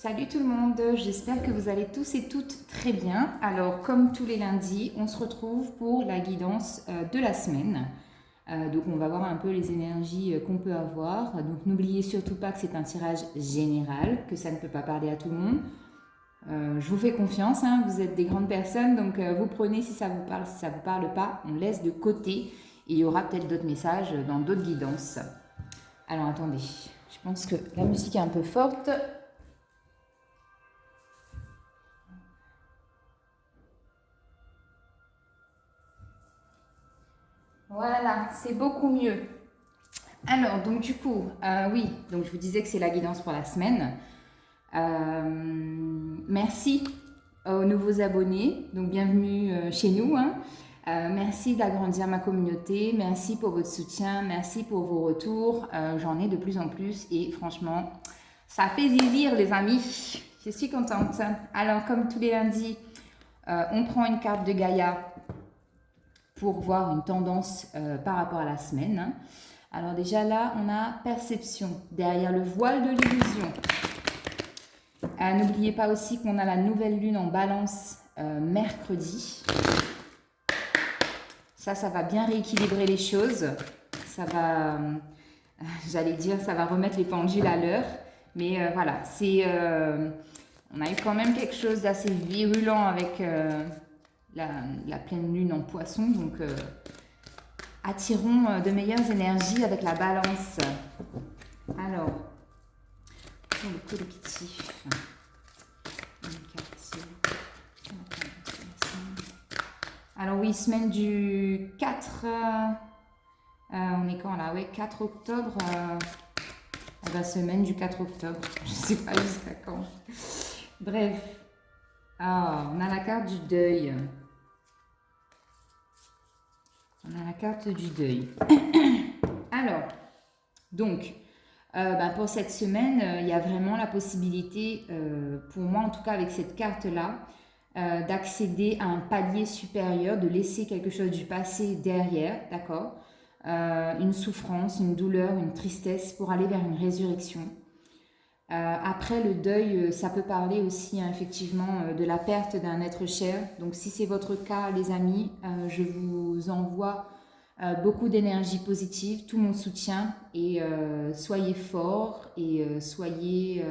Salut tout le monde, j'espère que vous allez tous et toutes très bien. Alors comme tous les lundis, on se retrouve pour la guidance de la semaine. Donc on va voir un peu les énergies qu'on peut avoir. Donc n'oubliez surtout pas que c'est un tirage général, que ça ne peut pas parler à tout le monde. Je vous fais confiance, hein, vous êtes des grandes personnes, donc vous prenez si ça vous parle, si ça ne vous parle pas, on laisse de côté. Et il y aura peut-être d'autres messages dans d'autres guidances. Alors attendez, je pense que la musique est un peu forte. Voilà, c'est beaucoup mieux. Alors, donc du coup, oui, donc je vous disais que c'est la guidance pour la semaine. Merci aux nouveaux abonnés, donc bienvenue chez nous. Hein. Merci d'agrandir ma communauté, merci pour votre soutien, merci pour vos retours. J'en ai de plus en plus et franchement, ça fait zizir les amis. Je suis contente. Alors, comme tous les lundis, on prend une carte de Gaïa pour voir une tendance par rapport à la semaine. Hein. Alors déjà là, on a perception, derrière le voile de l'illusion. N'oubliez pas aussi qu'on a la nouvelle lune en balance mercredi. Ça va bien rééquilibrer les choses. Ça va, j'allais dire, ça va remettre les pendules à l'heure. Mais voilà, on a eu quand même quelque chose d'assez virulent avec la pleine lune en poisson. Donc, attirons de meilleures énergies avec la balance. Alors, pour le collectif, alors oui, semaine du 4, on est quand là? Ouais, 4 octobre, la semaine du 4 octobre, je ne sais pas jusqu'à quand. Bref, on a la carte du deuil. On a la carte du deuil. Alors, donc, pour cette semaine, il y a vraiment la possibilité, pour moi en tout cas avec cette carte-là, d'accéder à un palier supérieur, de laisser quelque chose du passé derrière, d'accord, une souffrance, une douleur, une tristesse pour aller vers une résurrection. Après le deuil, ça peut parler aussi hein, effectivement de la perte d'un être cher. Donc si c'est votre cas les amis, je vous envoie beaucoup d'énergie positive, tout mon soutien et soyez forts et soyez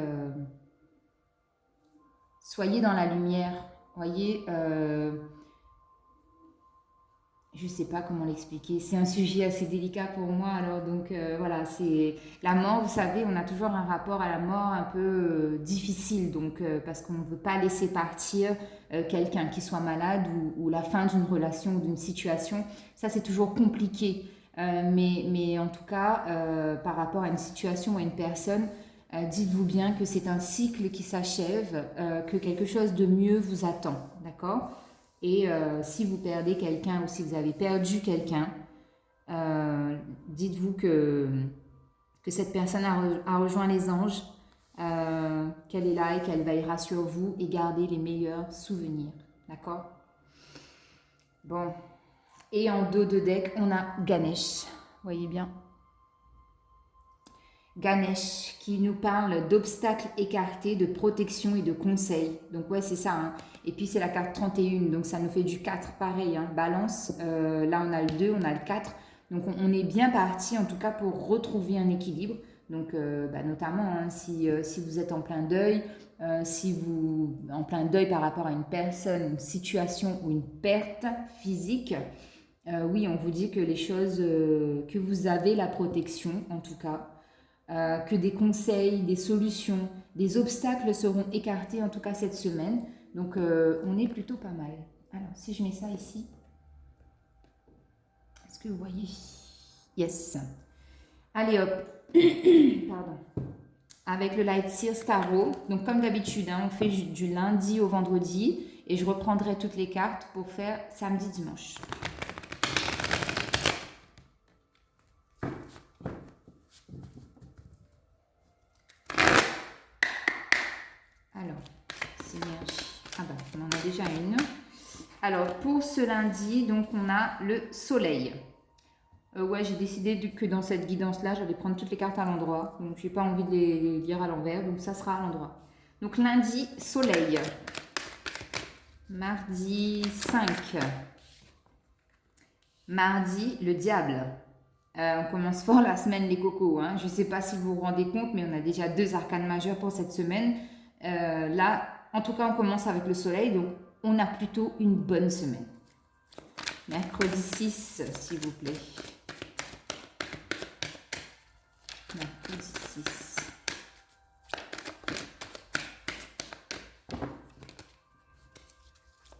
dans la lumière. Voyez, je sais pas comment l'expliquer. C'est un sujet assez délicat pour moi. Alors donc voilà, c'est la mort. Vous savez, on a toujours un rapport à la mort un peu difficile. Donc parce qu'on ne veut pas laisser partir quelqu'un qui soit malade ou la fin d'une relation ou d'une situation. Ça c'est toujours compliqué. Mais en tout cas, par rapport à une situation ou à une personne, dites-vous bien que c'est un cycle qui s'achève, que quelque chose de mieux vous attend, d'accord? Et si vous perdez quelqu'un ou si vous avez perdu quelqu'un, dites-vous que cette personne a rejoint les anges, qu'elle est là et qu'elle veillera sur vous et garder les meilleurs souvenirs, d'accord? Bon, et en dos de deck, on a Ganesh, voyez bien? Ganesh qui nous parle d'obstacles écartés, de protection et de conseils. Donc ouais, c'est ça. Hein. Et puis c'est la carte 31, donc ça nous fait du 4, pareil. Hein. Balance, là on a le 2, on a le 4. Donc on est bien parti en tout cas pour retrouver un équilibre. Donc notamment hein, si vous êtes en plein deuil, si vous en plein deuil par rapport à une personne, une situation ou une perte physique, oui on vous dit que les choses, que vous avez la protection en tout cas. Que des conseils, des solutions, des obstacles seront écartés en tout cas cette semaine. Donc on est plutôt pas mal. Alors si je mets ça ici, est-ce que vous voyez? Yes. Allez hop. Pardon. Avec le Light Sears Tarot. Donc comme d'habitude, hein, on fait du lundi au vendredi. Et je reprendrai toutes les cartes pour faire samedi, dimanche. Alors, synergie. Ah bah, on en a déjà une. Alors, pour ce lundi, donc on a le soleil. Ouais, j'ai décidé que dans cette guidance-là, j'allais prendre toutes les cartes à l'endroit. Donc, j'ai pas envie de les lire à l'envers. Donc, ça sera à l'endroit. Donc lundi, soleil. Mardi, 5. Mardi, le diable. On commence fort la semaine, les cocos. Hein. Je ne sais pas si vous vous rendez compte, mais on a déjà 2 arcanes majeures pour cette semaine. Là, en tout cas, on commence avec le soleil, donc on a plutôt une bonne semaine. Mercredi 6, s'il vous plaît. Mercredi 6.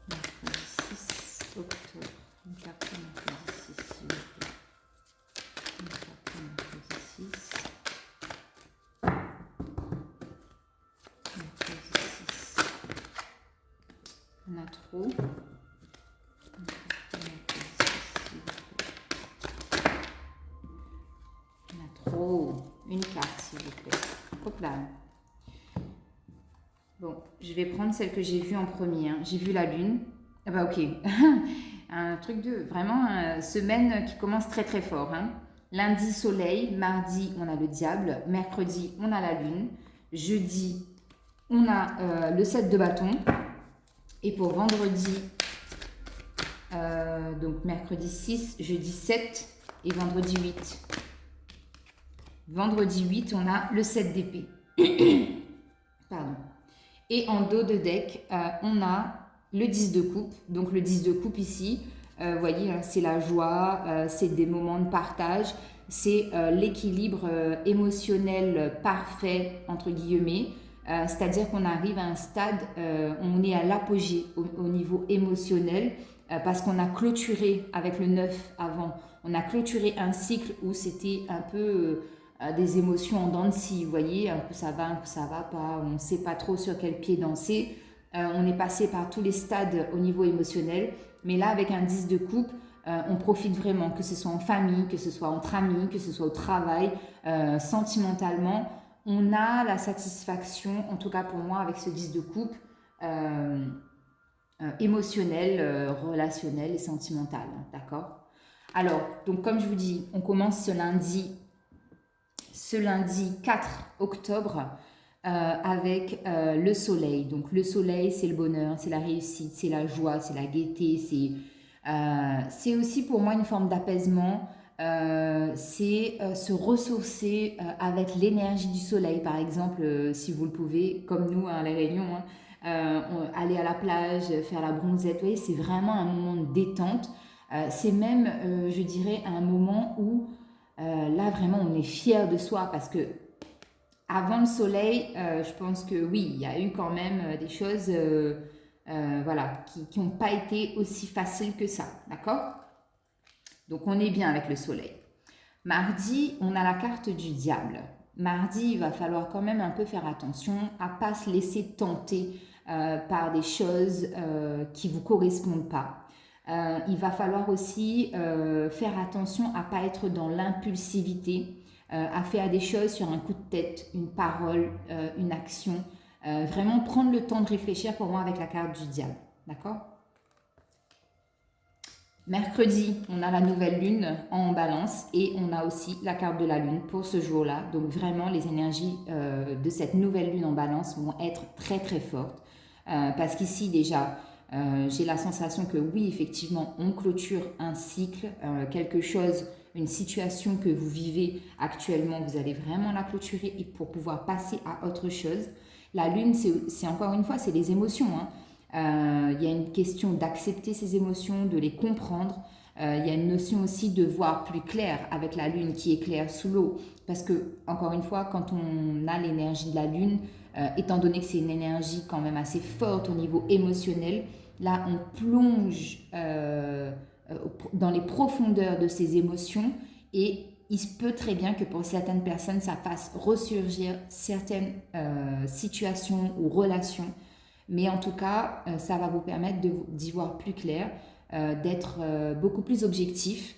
Mercredi 6 octobre. Une carte mercredi 6, s'il vous plaît. Une carte mercredi 6. Mercredi 6. On a trop. Une carte, s'il vous plaît. Hop là. Bon, je vais prendre celle que j'ai vue en premier. Hein. J'ai vu la lune. Ah bah ok. Un truc de... Vraiment, semaine qui commence très très fort. Hein. Lundi, soleil. Mardi, on a le diable. Mercredi, on a la lune. Jeudi, on a le 7 de bâton. Et pour vendredi, donc mercredi 6, jeudi 7 et vendredi 8. Vendredi 8, on a le 7 d'épée. Pardon. Et en dos de deck, on a le 10 de coupe. Donc le 10 de coupe ici, vous voyez, hein, c'est la joie, c'est des moments de partage, c'est l'équilibre émotionnel parfait, entre guillemets. C'est-à-dire qu'on arrive à un stade, on est à l'apogée au niveau émotionnel, parce qu'on a clôturé avec le 9 avant. On a clôturé un cycle où c'était un peu... des émotions en dents de scie, vous voyez, un coup ça va pas, on ne sait pas trop sur quel pied danser, on est passé par tous les stades au niveau émotionnel, mais là avec un 10 de coupe, on profite vraiment, que ce soit en famille, que ce soit entre amis, que ce soit au travail, sentimentalement, on a la satisfaction, en tout cas pour moi avec ce 10 de coupe, émotionnel, relationnel et sentimental, d'accord? Alors, donc comme je vous dis, on commence ce lundi 4 octobre avec le soleil. Donc le soleil, c'est le bonheur, c'est la réussite, c'est la joie, c'est la gaieté, c'est aussi pour moi une forme d'apaisement, c'est se ressourcer avec l'énergie du soleil. Par exemple, si vous le pouvez, comme nous à La Réunion, hein, aller à la plage, faire la bronzette, vous voyez, c'est vraiment un moment de détente. C'est même, je dirais, un moment où là, vraiment, on est fier de soi parce que avant le soleil, je pense que oui, il y a eu quand même des choses voilà, qui n'ont pas été aussi faciles que ça, d'accord? Donc, on est bien avec le soleil. Mardi, on a la carte du diable. Mardi, il va falloir quand même un peu faire attention à ne pas se laisser tenter par des choses qui ne vous correspondent pas. Il va falloir aussi faire attention à ne pas être dans l'impulsivité, à faire des choses sur un coup de tête, une parole, une action. Vraiment prendre le temps de réfléchir pour moi avec la carte du diable. D'accord? Mercredi, on a la nouvelle lune en balance et on a aussi la carte de la lune pour ce jour-là. Donc vraiment, les énergies de cette nouvelle lune en balance vont être très très fortes. Parce qu'ici déjà, j'ai la sensation que oui, effectivement, on clôture un cycle, quelque chose, une situation que vous vivez actuellement, vous allez vraiment la clôturer et pour pouvoir passer à autre chose. La lune, c'est encore une fois, c'est les émotions, hein. Il y a une question d'accepter ces émotions, de les comprendre. Il y a une notion aussi de voir plus clair avec la lune qui éclaire sous l'eau. Parce que, encore une fois, quand on a l'énergie de la lune, étant donné que c'est une énergie quand même assez forte au niveau émotionnel, là, on plonge dans les profondeurs de ces émotions et il se peut très bien que pour certaines personnes, ça fasse ressurgir certaines situations ou relations. Mais en tout cas, ça va vous permettre d'y voir plus clair, d'être beaucoup plus objectif.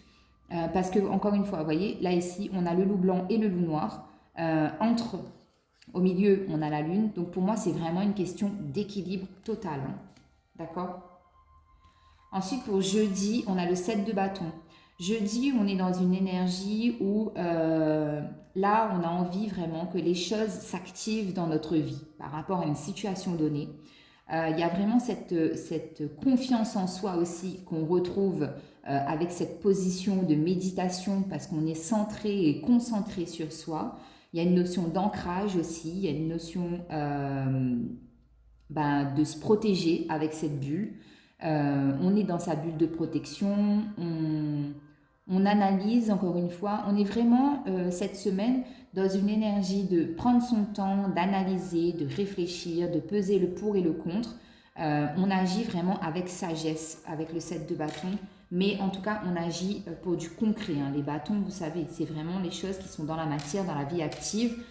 Parce que, encore une fois, vous voyez, là ici, on a le loup blanc et le loup noir. Au milieu, on a la lune. Donc pour moi, c'est vraiment une question d'équilibre total. Hein. D'accord? Ensuite, pour jeudi, on a le 7 de bâton. Jeudi, on est dans une énergie où là, on a envie vraiment que les choses s'activent dans notre vie par rapport à une situation donnée. Il y a vraiment cette confiance en soi aussi qu'on retrouve avec cette position de méditation parce qu'on est centré et concentré sur soi. Il y a une notion d'ancrage aussi, il y a une notion de se protéger avec cette bulle. On est dans sa bulle de protection, on analyse encore une fois, on est vraiment cette semaine dans une énergie de prendre son temps, d'analyser, de réfléchir, de peser le pour et le contre. On agit vraiment avec sagesse, avec le 7 de bâton, mais en tout cas on agit pour du concret. Hein. Les bâtons, vous savez, c'est vraiment les choses qui sont dans la matière, dans la vie active,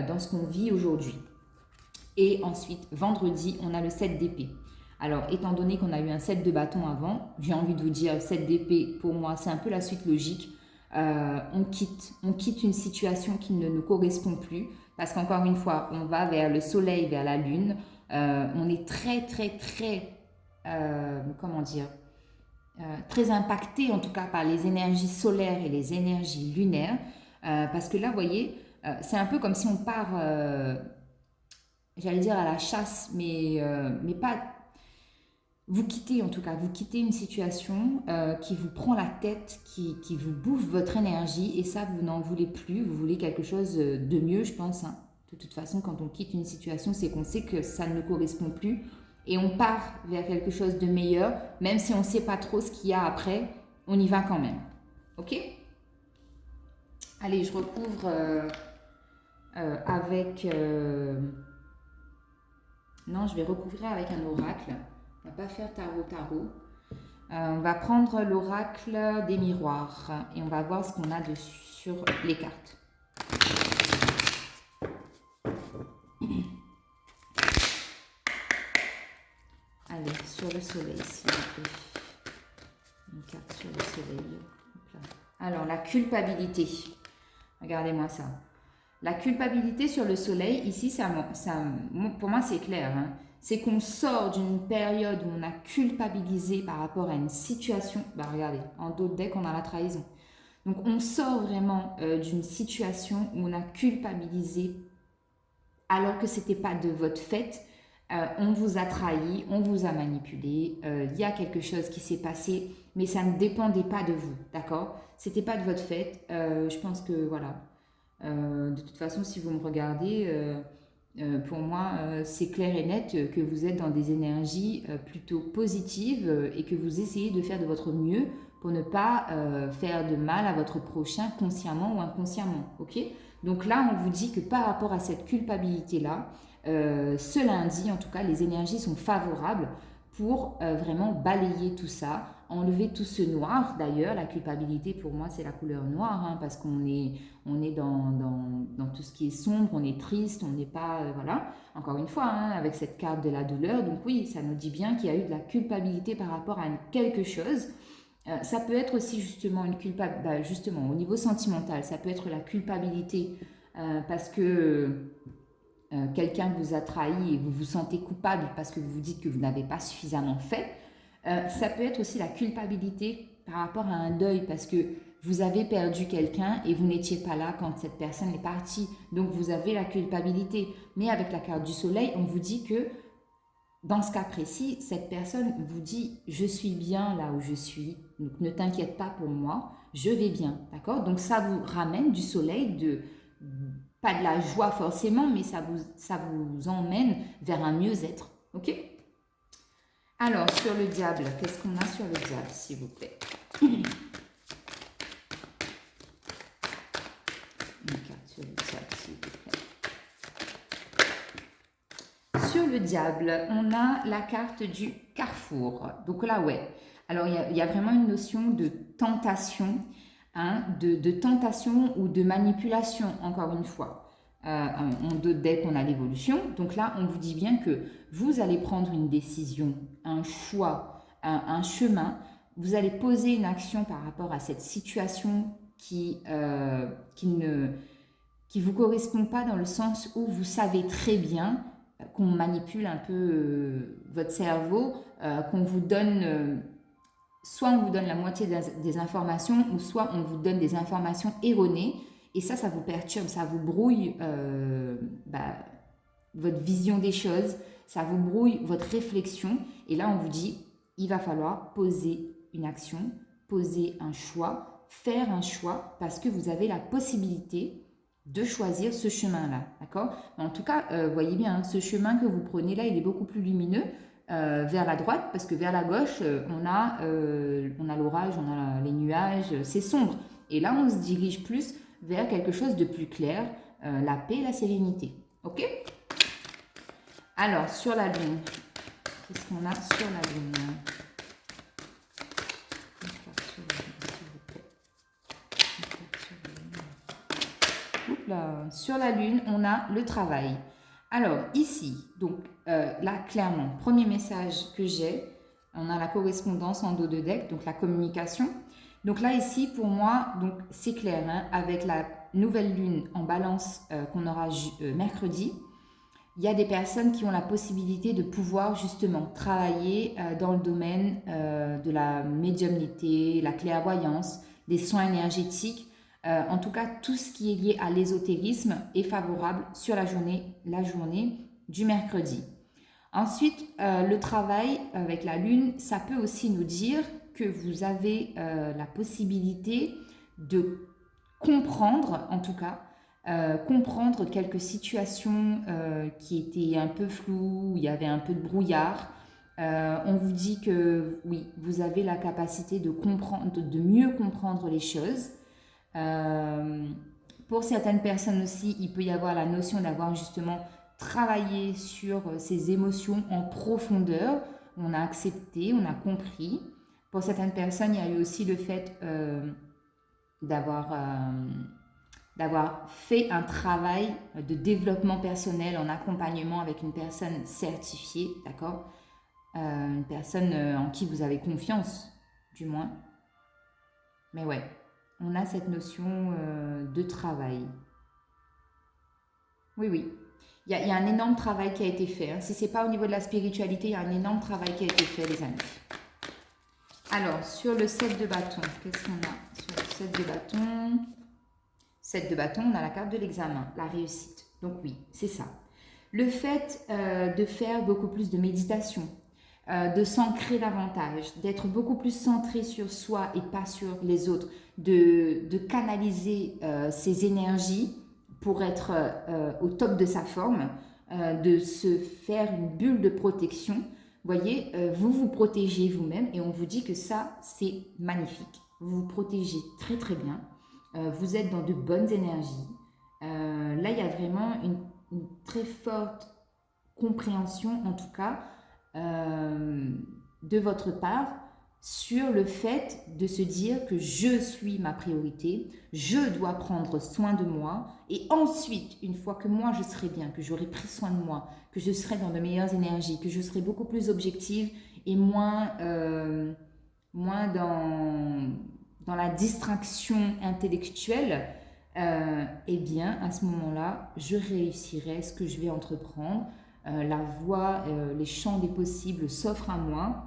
dans ce qu'on vit aujourd'hui. Et ensuite, vendredi, on a le 7 d'épée. Alors, étant donné qu'on a eu un 7 de bâton avant, j'ai envie de vous dire, 7 d'épée, pour moi, c'est un peu la suite logique. On quitte une situation qui ne nous correspond plus, parce qu'encore une fois, on va vers le soleil, vers la lune. On est très, très, très, très impacté, en tout cas, par les énergies solaires et les énergies lunaires. Parce que là, vous voyez, c'est un peu comme si on part... j'allais dire à la chasse, mais pas... Vous quittez en tout cas, vous quittez une situation qui vous prend la tête, qui vous bouffe votre énergie et ça, vous n'en voulez plus, vous voulez quelque chose de mieux, je pense. Hein. De toute façon, quand on quitte une situation, c'est qu'on sait que ça ne correspond plus et on part vers quelque chose de meilleur, même si on ne sait pas trop ce qu'il y a après, on y va quand même. Ok ? Allez, je recouvre avec... Non, je vais recouvrir avec un oracle. On ne va pas faire tarot. On va prendre l'oracle des miroirs et on va voir ce qu'on a dessus sur les cartes. Allez, sur le soleil, s'il vous plaît. Une carte sur le soleil. Alors, la culpabilité. Regardez-moi ça. La culpabilité sur le soleil, ici, pour moi, c'est clair. Hein. C'est qu'on sort d'une période où on a culpabilisé par rapport à une situation. Regardez, en dos de deck, on a la trahison. Donc, on sort vraiment d'une situation où on a culpabilisé alors que ce n'était pas de votre fait. On vous a trahi, on vous a manipulé. Il y a quelque chose qui s'est passé, mais ça ne dépendait pas de vous, d'accord ? C'était pas de votre fait. Je pense que, voilà. De toute façon, si vous me regardez, pour moi, c'est clair et net que vous êtes dans des énergies plutôt positives et que vous essayez de faire de votre mieux pour ne pas faire de mal à votre prochain consciemment ou inconsciemment. Ok ? Donc là, on vous dit que par rapport à cette culpabilité-là, ce lundi, en tout cas, les énergies sont favorables pour vraiment balayer tout ça, enlever tout ce noir. D'ailleurs, la culpabilité, pour moi, c'est la couleur noire, hein, parce qu'on est dans tout ce qui est sombre, on est triste, on n'est pas... voilà, encore une fois, hein, avec cette carte de la douleur. Donc oui, ça nous dit bien qu'il y a eu de la culpabilité par rapport à quelque chose. Ça peut être aussi justement une culpabilité, justement, au niveau sentimental, ça peut être la culpabilité parce que... quelqu'un vous a trahi et vous vous sentez coupable parce que vous vous dites que vous n'avez pas suffisamment fait. Ça peut être aussi la culpabilité par rapport à un deuil parce que vous avez perdu quelqu'un et vous n'étiez pas là quand cette personne est partie. Donc vous avez la culpabilité. Mais avec la carte du soleil, on vous dit que dans ce cas précis, cette personne vous dit « je suis bien là où je suis, donc ne t'inquiète pas pour moi, je vais bien ». D'accord ? Donc ça vous ramène du soleil, pas de la joie forcément, mais ça vous emmène vers un mieux-être. Ok ? Alors, sur le diable, qu'est-ce qu'on a sur le diable, s'il vous plaît ? Une carte sur le diable, s'il vous plaît. Sur le diable, on a la carte du carrefour. Donc là, ouais. Alors, il y a vraiment une notion de tentation, hein, de tentation ou de manipulation, encore une fois. En dos de deck, on a l'évolution. Donc là, on vous dit bien que vous allez prendre une décision, un choix, un chemin. Vous allez poser une action par rapport à cette situation qui ne vous correspond pas dans le sens où vous savez très bien qu'on manipule un peu votre cerveau, qu'on vous donne soit on vous donne la moitié des informations, ou soit on vous donne des informations erronées, et ça vous perturbe, ça vous brouille votre vision des choses, ça vous brouille votre réflexion, et là on vous dit, il va falloir poser une action, poser un choix, faire un choix, parce que vous avez la possibilité de choisir ce chemin-là, d'accord? En tout cas, voyez bien, hein, ce chemin que vous prenez là, il est beaucoup plus lumineux vers la droite, parce que vers la gauche, on a l'orage, on a les nuages, c'est sombre. Et là, on se dirige plus vers quelque chose de plus clair, la paix, la sérénité. Ok? Alors, sur la lune, qu'est-ce qu'on a sur la lune? Sur la lune, on a le travail. Alors ici, donc là clairement, premier message que j'ai, on a la correspondance en dos de deck, donc la communication. Donc là ici pour moi, donc c'est clair, hein, avec la nouvelle lune en balance qu'on aura mercredi, il y a des personnes qui ont la possibilité de pouvoir justement travailler dans le domaine de la médiumnité, la clairvoyance, des soins énergétiques. En tout cas, tout ce qui est lié à l'ésotérisme est favorable sur la journée du mercredi. Ensuite, le travail avec la lune, ça peut aussi nous dire que vous avez la possibilité de comprendre, en tout cas, comprendre quelques situations qui étaient un peu floues, où il y avait un peu de brouillard. On vous dit que oui, vous avez la capacité de comprendre, de mieux comprendre les choses. Pour certaines personnes aussi, il peut y avoir la notion d'avoir justement travaillé sur ses émotions en profondeur. On a accepté, on a compris. Pour certaines personnes, il y a eu aussi le fait d'avoir fait un travail de développement personnel en accompagnement avec une personne certifiée, d'accord? Une personne en qui vous avez confiance, du moins. Mais ouais, on a cette notion de travail. Oui, oui. Il y a un énorme travail qui a été fait. Hein. Si ce n'est pas au niveau de la spiritualité, il y a un énorme travail qui a été fait, les amis. Alors, sur le 7 de bâton, qu'est-ce qu'on a? Sur le 7 de bâton, 7 de bâton, on a la carte de l'examen, la réussite. Donc oui, c'est ça. Le fait de faire beaucoup plus de méditation, de s'ancrer davantage, d'être beaucoup plus centré sur soi et pas sur les autres, de canaliser ses énergies pour être au top de sa forme, de se faire une bulle de protection. Vous voyez, vous vous protégez vous-même et on vous dit que ça, c'est magnifique. Vous vous protégez très très bien. Vous êtes dans de bonnes énergies. Là, il y a vraiment une très forte compréhension, en tout cas, de votre part sur le fait de se dire que je suis ma priorité, je dois prendre soin de moi et ensuite, une fois que moi je serai bien, que j'aurai pris soin de moi, que je serai dans de meilleures énergies, que je serai beaucoup plus objective et moins dans la distraction intellectuelle, eh bien à ce moment-là, je réussirai ce que je vais entreprendre. La voie, les champs des possibles s'offrent à moi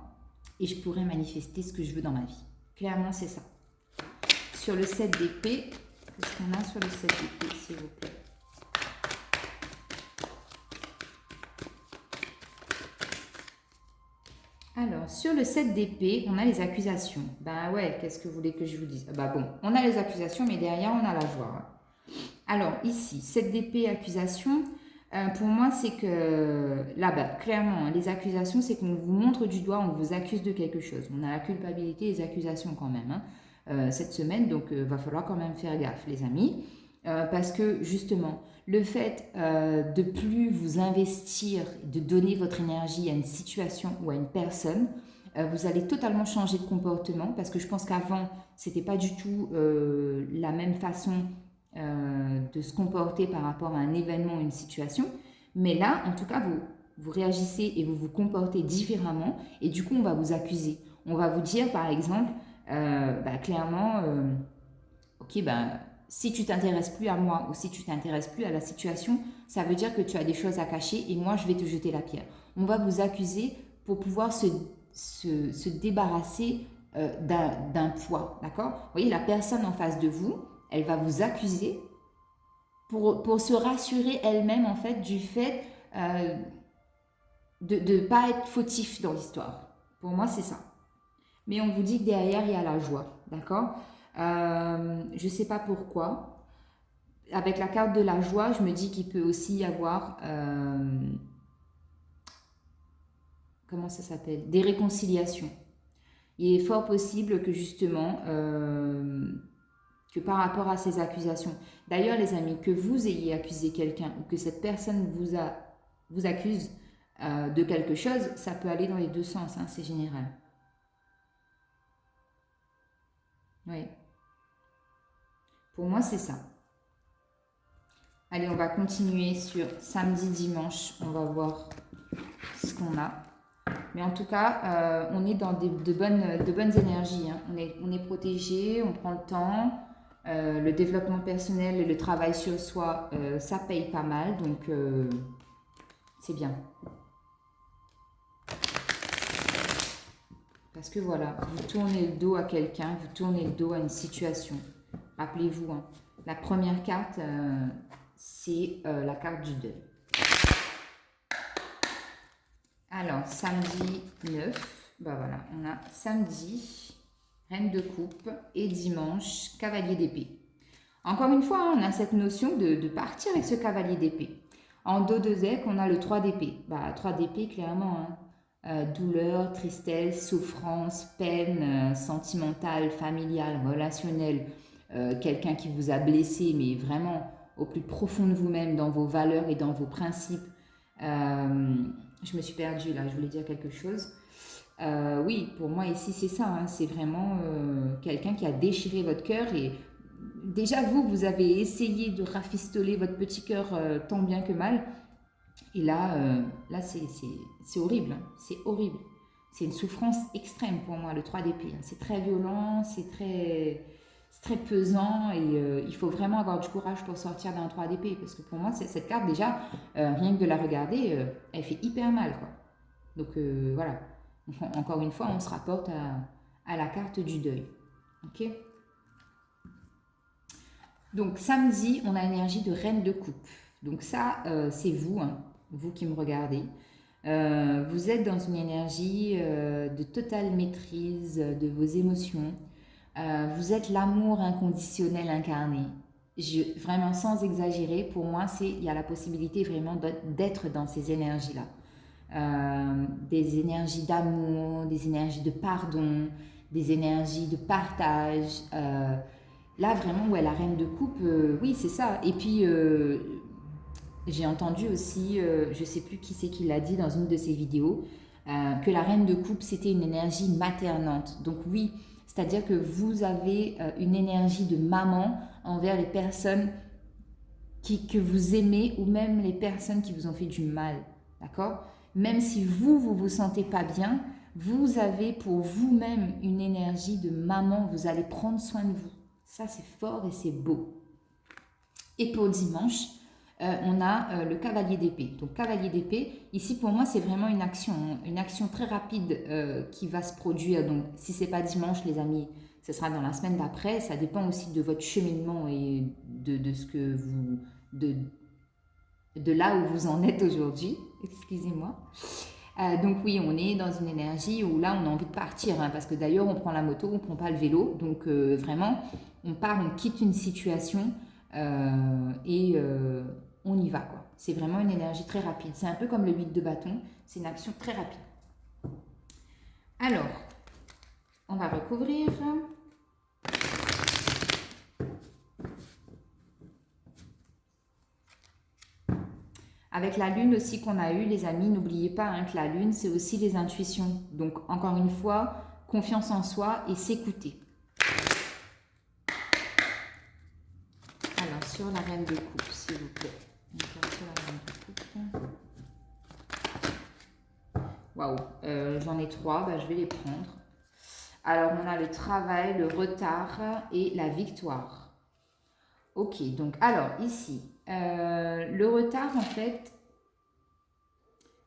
et je pourrai manifester ce que je veux dans ma vie. Clairement, c'est ça. Sur le 7 d'épée, qu'est-ce qu'on a sur le 7 d'épée, s'il vous plaît? Alors, sur le 7 d'épée, on a les accusations. Ben ouais, qu'est-ce que vous voulez que je vous dise? Bah bon, on a les accusations, mais derrière, on a la joie. Alors, ici, 7 d'épée, accusation. Pour moi, c'est que là-bas, clairement, les accusations, c'est qu'on vous montre du doigt, on vous accuse de quelque chose. On a la culpabilité et les accusations quand même cette semaine, donc va falloir quand même faire gaffe, les amis. Parce que justement, le fait de plus vous investir, de donner votre énergie à une situation ou à une personne, vous allez totalement changer de comportement parce que je pense qu'avant, c'était pas du tout la même façon de se comporter par rapport à un événement ou une situation. Mais là, en tout cas, vous réagissez et vous vous comportez différemment et du coup, on va vous accuser. On va vous dire, par exemple, clairement, ok, si tu t'intéresses plus à moi ou si tu t'intéresses plus à la situation, ça veut dire que tu as des choses à cacher et moi, je vais te jeter la pierre. On va vous accuser pour pouvoir se débarrasser d'un poids, d'accord? Vous voyez, la personne en face de vous, elle va vous accuser pour se rassurer elle-même, en fait, du fait de ne pas être fautif dans l'histoire. Pour moi, c'est ça. Mais on vous dit que derrière, il y a la joie, d'accord? Je ne sais pas pourquoi. Avec la carte de la joie, je me dis qu'il peut aussi y avoir, comment ça s'appelle? Des réconciliations. Il est fort possible que justement, que par rapport à ces accusations, d'ailleurs les amis, que vous ayez accusé quelqu'un ou que cette personne vous accuse de quelque chose, ça peut aller dans les deux sens, hein, c'est général. Oui. Pour moi, c'est ça. Allez, on va continuer sur samedi, dimanche. On va voir ce qu'on a. Mais en tout cas, on est dans de bonnes énergies. Hein. On est protégé, on prend le temps. Le développement personnel et le travail sur soi, ça paye pas mal. Donc, c'est bien. Parce que voilà, vous tournez le dos à quelqu'un, vous tournez le dos à une situation. Rappelez-vous, hein, la première carte, c'est la carte du deuil. Alors, samedi 9, bah voilà, on a samedi, reine de coupe, et dimanche, cavalier d'épée. Encore une fois, hein, on a cette notion de partir avec ce cavalier d'épée. En dos de deck, on a le 3 d'épée. Bah, 3 d'épée, clairement, hein. Douleur, tristesse, souffrance, peine sentimentale, familiale, relationnelle, quelqu'un qui vous a blessé, mais vraiment au plus profond de vous-même, dans vos valeurs et dans vos principes. Je me suis perdue là, je voulais dire quelque chose. Oui, pour moi ici c'est ça, hein, c'est vraiment quelqu'un qui a déchiré votre cœur et déjà vous avez essayé de rafistoler votre petit cœur tant bien que mal. Et là c'est horrible, hein, c'est horrible. C'est une souffrance extrême pour moi, le 3 d'épée. C'est très violent, c'est très pesant et il faut vraiment avoir du courage pour sortir d'un 3 d'épée. Parce que pour moi, cette carte, déjà, rien que de la regarder, elle fait hyper mal, quoi. Donc voilà. Encore une fois, on se rapporte à la carte du deuil. Ok. Donc samedi, on a l'énergie de reine de coupe. Donc ça, c'est vous, hein, vous qui me regardez. Vous êtes dans une énergie de totale maîtrise de vos émotions. Vous êtes l'amour inconditionnel incarné. Vraiment sans exagérer, pour moi, il y a la possibilité vraiment d'être dans ces énergies-là. Des énergies d'amour, des énergies de pardon, des énergies de partage. Là, vraiment, ouais, la reine de coupe, oui, c'est ça. Et puis, j'ai entendu aussi, je ne sais plus qui c'est qui l'a dit dans une de ses vidéos, que la reine de coupe, c'était une énergie maternante. Donc oui, c'est-à-dire que vous avez une énergie de maman envers les personnes que vous aimez ou même les personnes qui vous ont fait du mal. D'accord? Même si vous vous sentez pas bien, vous avez pour vous-même une énergie de maman, vous allez prendre soin de vous. Ça, c'est fort et c'est beau. Et pour dimanche, on a le cavalier d'épée. Donc cavalier d'épée, ici pour moi c'est vraiment une action très rapide qui va se produire. Donc si c'est pas dimanche les amis, ce sera dans la semaine d'après. Ça dépend aussi de votre cheminement et de ce que vous... de là où vous en êtes aujourd'hui. Excusez-moi. Donc oui, on est dans une énergie où là on a envie de partir, hein, parce que d'ailleurs on prend la moto, on ne prend pas le vélo. Donc vraiment, on part, on quitte une situation et on y va, quoi. C'est vraiment une énergie très rapide. C'est un peu comme le 8 de bâton, c'est une action très rapide. Alors, on va recouvrir. Avec la lune aussi qu'on a eue, les amis, n'oubliez pas hein, que la lune, c'est aussi les intuitions. Donc, encore une fois, confiance en soi et s'écouter. Alors, sur la reine de coupe, s'il vous plaît. Sur la reine de coupe. Waouh, j'en ai 3, bah, je vais les prendre. Alors, on a le travail, le retard et la victoire. Ok, donc, alors, ici, le retard, en fait,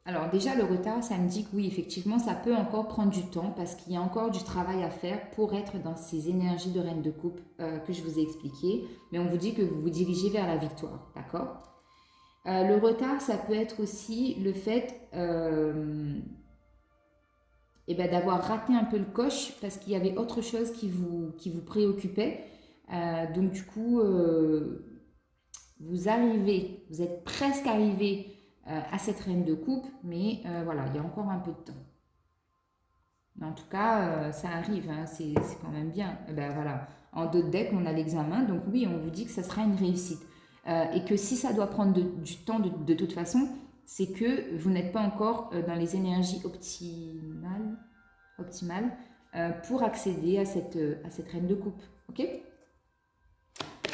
Alors déjà, le retard, ça me dit que oui, effectivement, ça peut encore prendre du temps parce qu'il y a encore du travail à faire pour être dans ces énergies de reine de coupe que je vous ai expliquées. Mais on vous dit que vous vous dirigez vers la victoire, d'accord? Le retard, ça peut être aussi le fait eh ben, d'avoir raté un peu le coche parce qu'il y avait autre chose qui vous préoccupait. Donc du coup, vous êtes presque arrivé à cette reine de coupe, mais voilà, il y a encore un peu de temps. Mais en tout cas, ça arrive, hein, c'est quand même bien. Ben voilà, en dos de deck, on a l'examen, donc oui, on vous dit que ça sera une réussite. Et que si ça doit prendre du temps de toute façon, c'est que vous n'êtes pas encore dans les énergies optimales pour accéder à cette reine de coupe. Ok?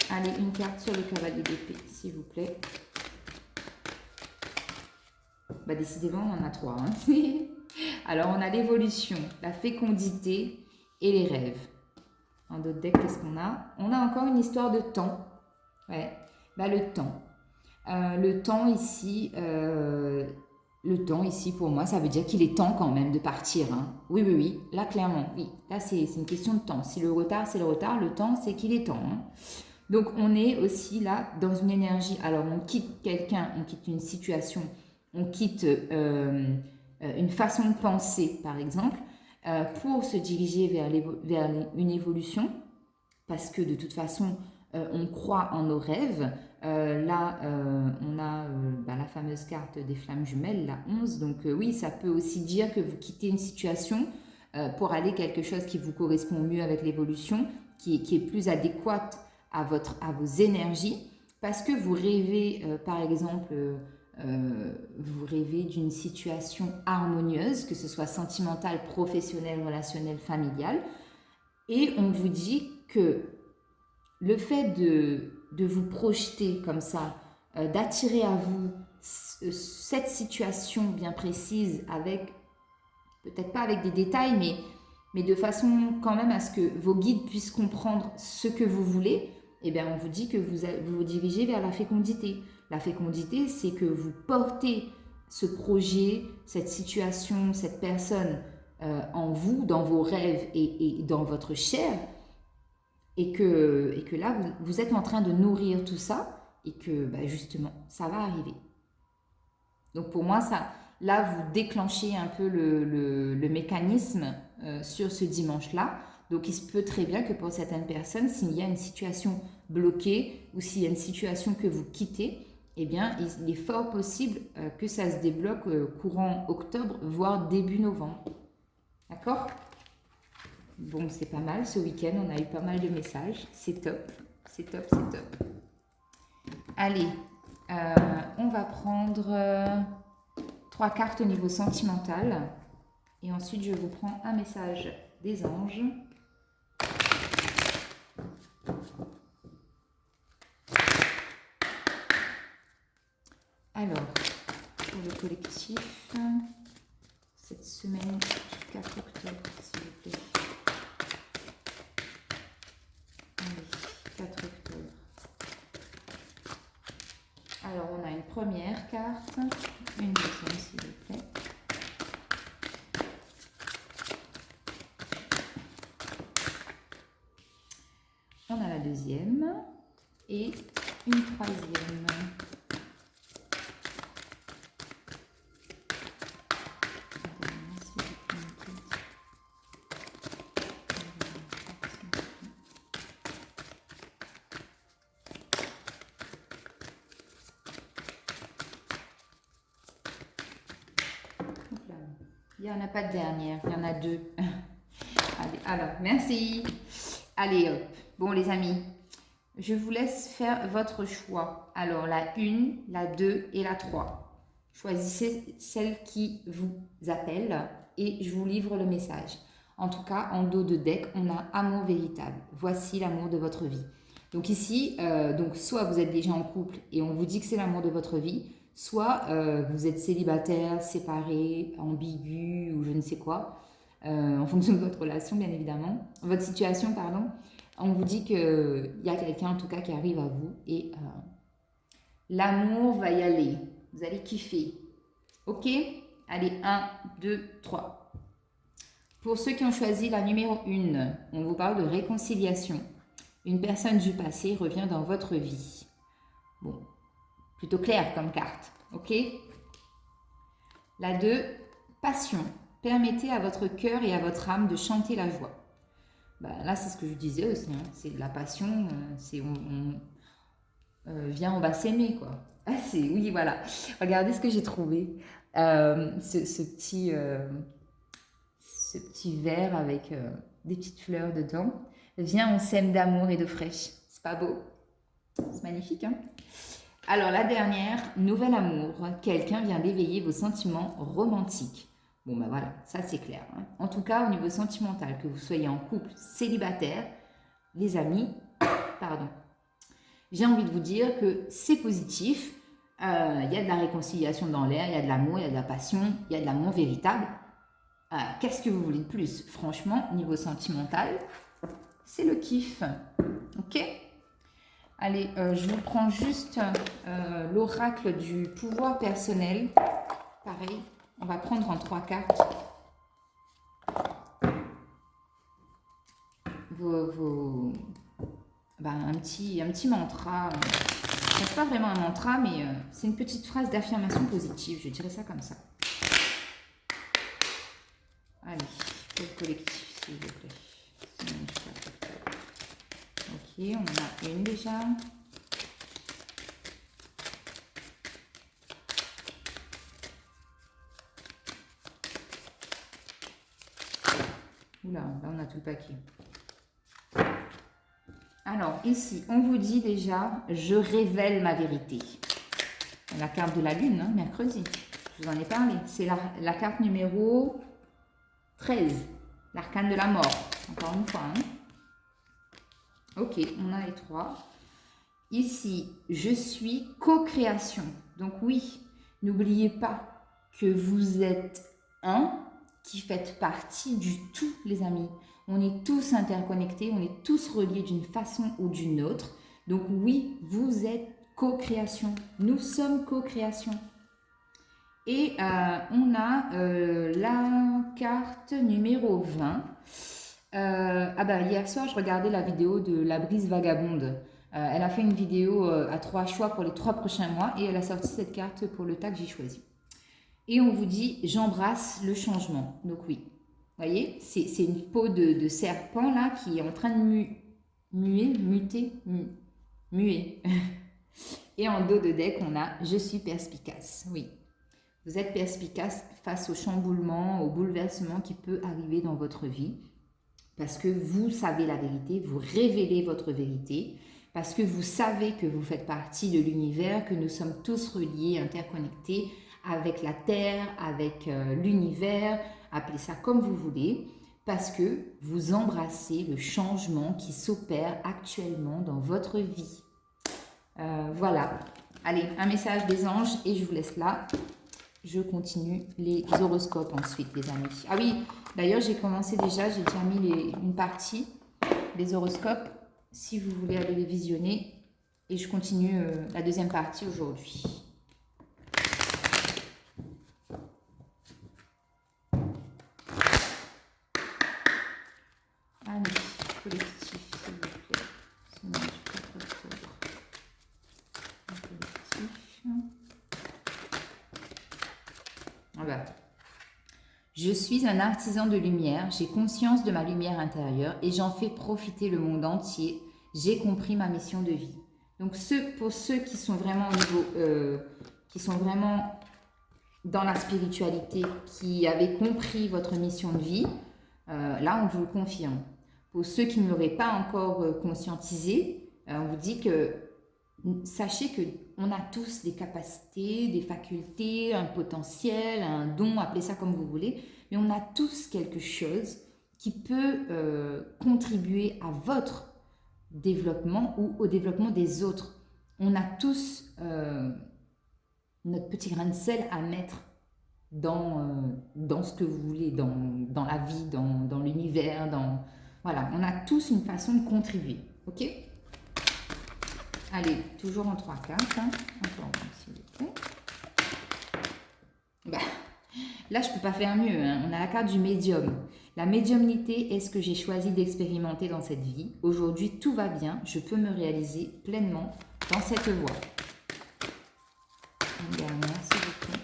Allez, une carte sur le cavalier d'épée, s'il vous plaît. Bah, décidément, on en a trois. Hein. Alors, on a l'évolution, la fécondité et les rêves. En d'autres decks, qu'est-ce qu'on a? On a encore une histoire de temps. Ouais, bah, le temps. Le temps ici, pour moi, ça veut dire qu'il est temps quand même de partir. Hein. Oui, oui, oui. Là, clairement, oui. Là, c'est une question de temps. Si le retard, c'est le retard, le temps, c'est qu'il est temps. Hein. Donc, on est aussi là dans une énergie. Alors, on quitte quelqu'un, on quitte une situation, on quitte une façon de penser, par exemple, pour se diriger vers une évolution, parce que de toute façon, on croit en nos rêves. Là, on a la fameuse carte des flammes jumelles, la 11. Donc oui, ça peut aussi dire que vous quittez une situation pour aller quelque chose qui vous correspond mieux avec l'évolution, qui est plus adéquate à vos énergies, parce que vous rêvez, par exemple, vous rêvez d'une situation harmonieuse, que ce soit sentimentale, professionnelle, relationnelle, familiale, et on vous dit que le fait de vous projeter comme ça, d'attirer à vous cette situation bien précise, avec peut-être pas avec des détails, mais de façon quand même à ce que vos guides puissent comprendre ce que vous voulez, eh bien on vous dit que vous vous dirigez vers la fécondité. La fécondité, c'est que vous portez ce projet, cette situation, cette personne en vous, dans vos rêves et dans votre chair, et que là, vous êtes en train de nourrir tout ça, et que bah, justement, ça va arriver. Donc pour moi, là, vous déclenchez un peu le mécanisme sur ce dimanche-là. Donc il se peut très bien que pour certaines personnes, s'il y a une situation bloquée ou s'il y a une situation que vous quittez, eh bien, il est fort possible que ça se débloque courant octobre, voire début novembre. D'accord ? Bon, c'est pas mal. Ce week-end, on a eu pas mal de messages. C'est top. C'est top, c'est top. Allez, on va prendre 3 cartes au niveau sentimental. Et ensuite, je vous prends un message des anges. Alors, pour le collectif, cette semaine du 4 octobre, s'il vous plaît. Allez, 4 octobre. Alors, on a une première carte, une deuxième, s'il vous plaît. On a la deuxième et une troisième. Il n'y en a pas de dernière, il y en a 2. Allez, alors, merci. Allez, hop. Bon, les amis, je vous laisse faire votre choix. Alors, la 1, la 2 et la 3. Choisissez celle qui vous appelle et je vous livre le message. En tout cas, en dos de deck, on a amour véritable. Voici l'amour de votre vie. Donc ici, donc soit vous êtes déjà en couple et on vous dit que c'est l'amour de votre vie, soit vous êtes célibataire, séparé, ambigu ou je ne sais quoi, en fonction de votre relation bien évidemment, votre situation pardon. On vous dit qu'il y a quelqu'un en tout cas qui arrive à vous et l'amour va y aller, vous allez kiffer. Ok? Allez, 1, 2, 3. Pour ceux qui ont choisi la numéro 1, on vous parle de réconciliation. Une personne du passé revient dans votre vie. Bon, plutôt clair comme carte. Ok? La 2, passion. Permettez à votre cœur et à votre âme de chanter la joie. Ben, là, c'est ce que je disais aussi. Hein. C'est de la passion. C'est viens, on va s'aimer, quoi. Ah, oui, voilà. Regardez ce que j'ai trouvé. Ce petit verre avec des petites fleurs dedans. Viens, on s'aime d'amour et de fraîche. C'est pas beau? C'est magnifique, hein? Alors, la dernière, nouvel amour. Quelqu'un vient d'éveiller vos sentiments romantiques. Bon, ben voilà, ça c'est clair. Hein. En tout cas, au niveau sentimental, que vous soyez en couple, célibataire, les amis, pardon. J'ai envie de vous dire que c'est positif. Il y a de la réconciliation dans l'air, il y a de l'amour, il y a de la passion, il y a de l'amour véritable. Qu'est-ce que vous voulez de plus? Franchement, niveau sentimental, c'est le kiff. Ok? Allez, je vous prends juste l'oracle du pouvoir personnel. Pareil, on va prendre en 3 cartes un petit mantra. C'est pas vraiment un mantra, mais c'est une petite phrase d'affirmation positive. Je dirais ça comme ça. Allez, pour le collectif, s'il vous plaît. Ok, on en a une déjà. Oula, là on a tout le paquet. Alors ici, on vous dit déjà, je révèle ma vérité. La carte de la lune, hein, mercredi. Je vous en ai parlé. C'est la carte numéro 13. L'arcane de la mort. Encore une fois. Hein. Ok, on a les 3. Ici, je suis co-création. Donc oui, n'oubliez pas que vous êtes un qui fait partie du tout, les amis. On est tous interconnectés, on est tous reliés d'une façon ou d'une autre. Donc oui, vous êtes co-création. Nous sommes co-création. Et on a la carte numéro 20. Hier soir, je regardais la vidéo de la brise vagabonde. Elle a fait une vidéo à 3 choix pour les 3 prochains mois et elle a sorti cette carte pour le tas que j'ai choisi. Et on vous dit, j'embrasse le changement. Donc oui, vous voyez, c'est une peau de serpent là qui est en train de muer. Et en dos de deck, on a, je suis perspicace. Oui, vous êtes perspicace face au chamboulement, au bouleversement qui peut arriver dans votre vie. Parce que vous savez la vérité, vous révélez votre vérité. Parce que vous savez que vous faites partie de l'univers, que nous sommes tous reliés, interconnectés avec la Terre, avec l'univers, appelez ça comme vous voulez, parce que vous embrassez le changement qui s'opère actuellement dans votre vie. Voilà. Allez, un message des anges et je vous laisse là. Je continue les horoscopes ensuite, les amis. Ah oui, d'ailleurs, j'ai commencé déjà, j'ai déjà mis une partie des horoscopes, si vous voulez aller les visionner. Et je continue la deuxième partie aujourd'hui. Allez, collectif, s'il vous plaît. Sinon, je peux pas trop. Collectif. Voilà. Je suis un artisan de lumière, j'ai conscience de ma lumière intérieure et j'en fais profiter le monde entier. J'ai compris ma mission de vie. Donc pour ceux qui sont vraiment au niveau, qui sont vraiment dans la spiritualité, qui avaient compris votre mission de vie, là on vous le confirme. Pour ceux qui ne l'auraient pas encore conscientisé, on vous dit que sachez qu'on a tous des capacités, des facultés, un potentiel, un don, appelez ça comme vous voulez, mais on a tous quelque chose qui peut contribuer à votre développement ou au développement des autres. On a tous notre petit grain de sel à mettre dans ce que vous voulez, dans la vie, dans l'univers, voilà, on a tous une façon de contribuer, ok ? Allez, toujours en 3 cartes, hein. Encore un, s'il vous plaît. Bah, là, je ne peux pas faire mieux, hein. On a la carte du médium. La médiumnité est ce que j'ai choisi d'expérimenter dans cette vie. Aujourd'hui, tout va bien. Je peux me réaliser pleinement dans cette voie. Une dernière, s'il vous plaît.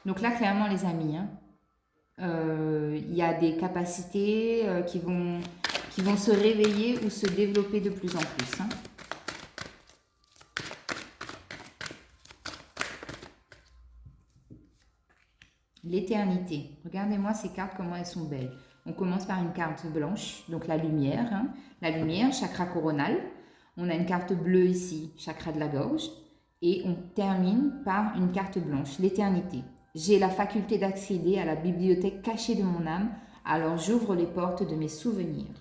Donc là, clairement, les amis, hein, il y a des capacités qui vont se réveiller ou se développer de plus en plus, hein. L'éternité. Regardez-moi ces cartes, comment elles sont belles. On commence par une carte blanche, donc la lumière, hein. La lumière, chakra coronal. On a une carte bleue ici, chakra de la gorge. Et on termine par une carte blanche, l'éternité. J'ai la faculté d'accéder à la bibliothèque cachée de mon âme, alors j'ouvre les portes de mes souvenirs.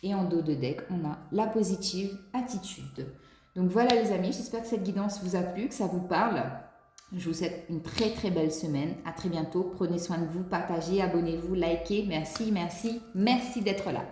Et en dos de deck, on a la positive attitude. Donc voilà les amis, j'espère que cette guidance vous a plu, que ça vous parle. Je vous souhaite une très très belle semaine. À très bientôt. Prenez soin de vous, partagez, abonnez-vous, likez. Merci, merci, merci d'être là.